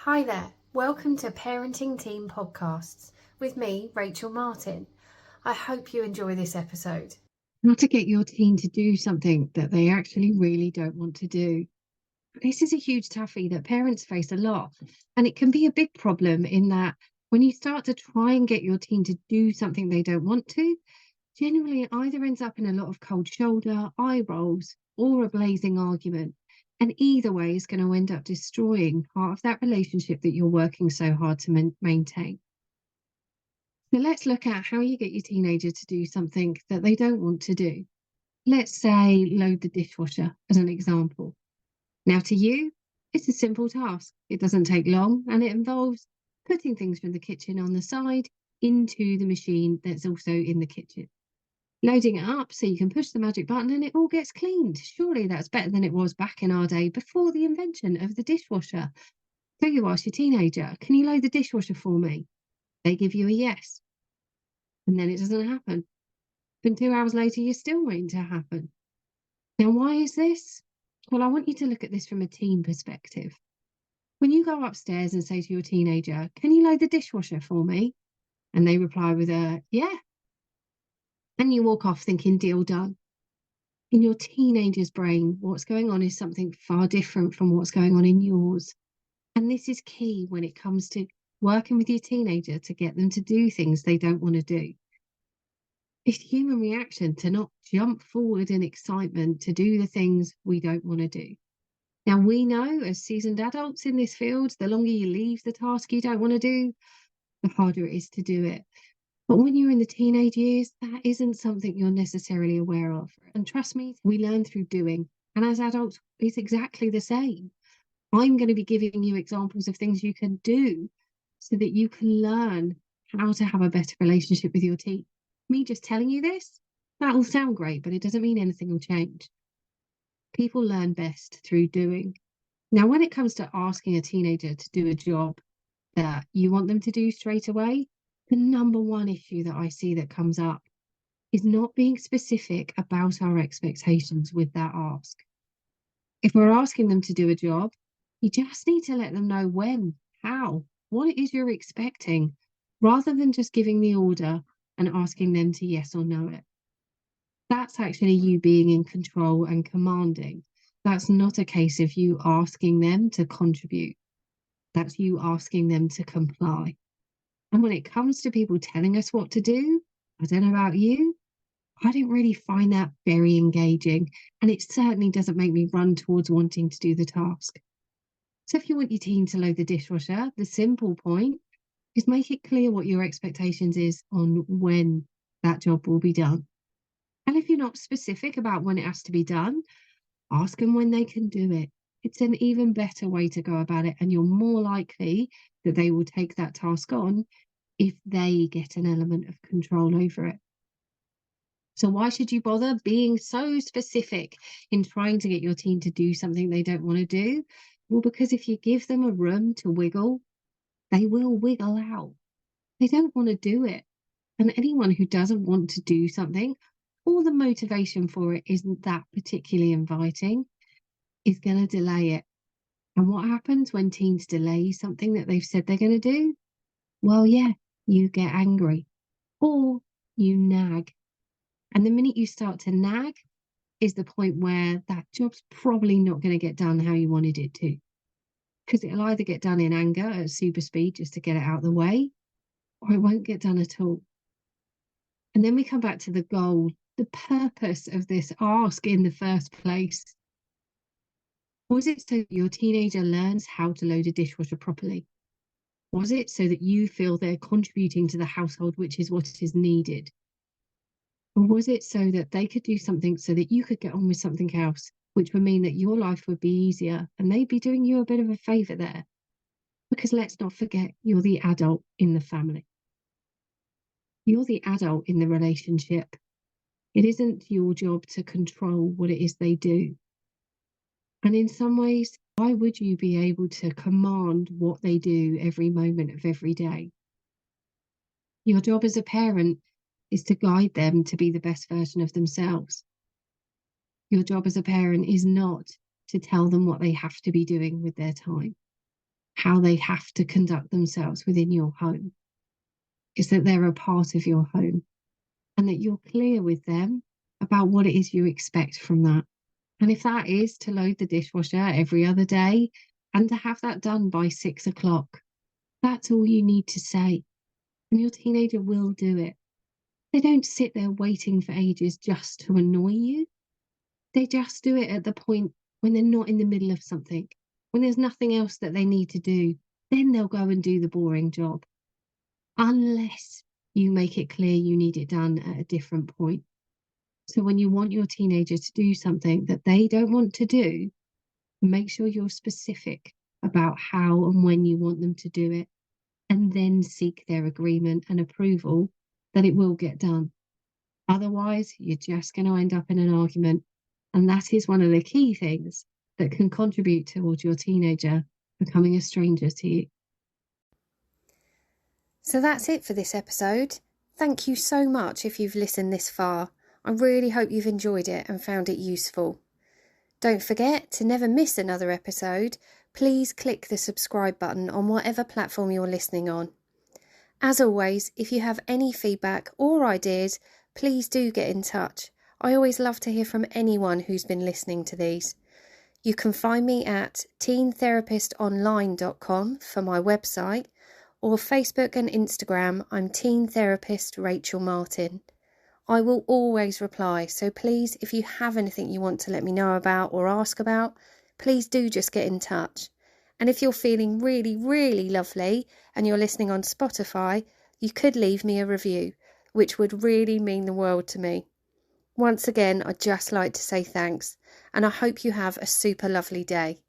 Hi there, welcome to Parenting Team Podcasts with me, Rachel Martin. I hope you enjoy this episode. How to get your teen to do something that they actually really don't want to do. This is a huge toughie that parents face a lot, and it can be a big problem in that when you start to try and get your teen to do something they don't want to, generally it either ends up in a lot of cold shoulder, eye rolls, or a blazing argument. And either way is going to end up destroying part of that relationship that you're working so hard to maintain. So let's look at how you get your teenager to do something that they don't want to do. Let's say load the dishwasher as an example. Now, to you, it's a simple task. It doesn't take long and it involves putting things from the kitchen on the side into the machine that's also in the kitchen. Loading it up so you can push the magic button and it all gets cleaned. Surely that's better than it was back in our day before the invention of the dishwasher. So you ask your teenager, can you load the dishwasher for me? They give you a yes. And then it doesn't happen. And 2 hours later, you're still waiting to happen. Now, why is this? Well, I want you to look at this from a teen perspective. When you go upstairs and say to your teenager, can you load the dishwasher for me? And they reply with a, yeah. And you walk off thinking, deal done. In your teenager's brain, what's going on is something far different from what's going on in yours. And this is key when it comes to working with your teenager to get them to do things they don't want to do. It's human reaction to not jump forward in excitement to do the things we don't want to do. Now, we know as seasoned adults in this field, the longer you leave the task you don't want to do, the harder it is to do it. But when you're in the teenage years, that isn't something you're necessarily aware of. And trust me, we learn through doing. And as adults, it's exactly the same. I'm going to be giving you examples of things you can do so that you can learn how to have a better relationship with your teen. Me just telling you this, that will sound great, but it doesn't mean anything will change. People learn best through doing. Now, when it comes to asking a teenager to do a job that you want them to do straight away, the number one issue that I see that comes up is not being specific about our expectations with that ask. If we're asking them to do a job, you just need to let them know when, how, what it is you're expecting, rather than just giving the order and asking them to yes or no it. That's actually you being in control and commanding. That's not a case of you asking them to contribute. That's you asking them to comply. And when it comes to people telling us what to do, I don't know about you, I don't really find that very engaging. And it certainly doesn't make me run towards wanting to do the task. So if you want your teen to load the dishwasher, the simple point is make it clear what your expectations is on when that job will be done. And if you're not specific about when it has to be done, ask them when they can do it. It's an even better way to go about it, and you're more likely that they will take that task on if they get an element of control over it. So why should you bother being so specific in trying to get your teen to do something they don't want to do? Well, because if you give them a room to wiggle, they will wiggle out. They don't want to do it. And anyone who doesn't want to do something, or the motivation for it isn't that particularly inviting, is going to delay it. And what happens when teens delay something that they've said they're going to do? Well, yeah, you get angry or you nag. And the minute you start to nag is the point where that job's probably not going to get done how you wanted it to. Because it'll either get done in anger at super speed just to get it out of the way, or it won't get done at all. And then we come back to the goal, the purpose of this ask in the first place. Was it so your teenager learns how to load a dishwasher properly? Was it so that you feel they're contributing to the household, which is what is needed? Or was it so that they could do something so that you could get on with something else, which would mean that your life would be easier and they'd be doing you a bit of a favour there? Because let's not forget, you're the adult in the family. You're the adult in the relationship. It isn't your job to control what it is they do. And in some ways, why would you be able to command what they do every moment of every day? Your job as a parent is to guide them to be the best version of themselves. Your job as a parent is not to tell them what they have to be doing with their time. how they have to conduct themselves within your home. Is that they're a part of your home and that you're clear with them about what it is you expect from that. And if that is to load the dishwasher every other day and to have that done by 6 o'clock, that's all you need to say. And your teenager will do it. They don't sit there waiting for ages just to annoy you. They just do it at the point when they're not in the middle of something, when there's nothing else that they need to do. Then they'll go and do the boring job. Unless you make it clear you need it done at a different point. So when you want your teenager to do something that they don't want to do, make sure you're specific about how and when you want them to do it, and then seek their agreement and approval that it will get done. Otherwise, you're just going to end up in an argument. And that is one of the key things that can contribute towards your teenager becoming a stranger to you. So that's it for this episode. Thank you so much if you've listened this far. I really hope you've enjoyed it and found it useful. Don't forget to never miss another episode. Please click the subscribe button on whatever platform you're listening on. As always, if you have any feedback or ideas, please do get in touch. I always love to hear from anyone who's been listening to these. You can find me at teentherapistonline.com for my website, or Facebook and Instagram. I'm Teen Therapist Rachel Martin. I will always reply, so please, if you have anything you want to let me know about or ask about, please do just get in touch. And if you're feeling really, really lovely and you're listening on Spotify, you could leave me a review, which would really mean the world to me. Once again, I'd just like to say thanks, and I hope you have a super lovely day.